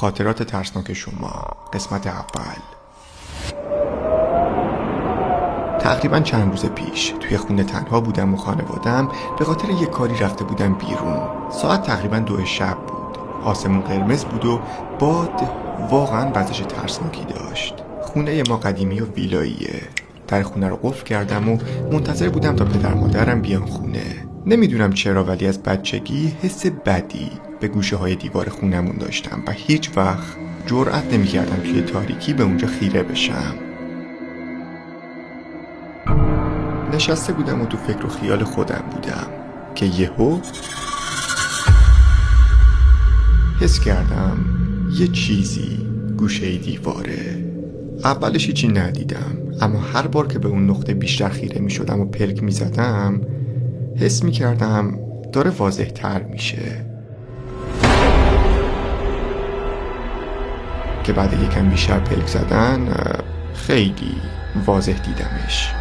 خاطرات ترسناک شما، قسمت اول. تقریبا چند روز پیش توی خونه تنها بودم و خانوادم به خاطر یه کاری رفته بودم بیرون. ساعت تقریبا 2 شب بود. آسمون قرمز بود و باد واقعا وزش ترسناکی داشت. خونه ما قدیمی و ویلاییه. در خونه رو قفل کردم و منتظر بودم تا پدر مادرم بیان خونه. نمیدونم چرا ولی از بچگی حس بدی به گوشه های دیوار خونمون داشتم و هیچ وقت جرئت نمی‌کردم توی تاریکی به اونجا خیره بشم. نشسته بودم و تو فکر و خیال خودم بودم که یهو حس کردم یه چیزی گوشه دیواره. اولش هیچی ندیدم، اما هر بار که به اون نقطه بیشتر خیره می شدم و پلک می زدم حس می کردم داره واضح تر میشه، که بعد یکم بیشتر پلک زدن خیلی واضح دیدمش.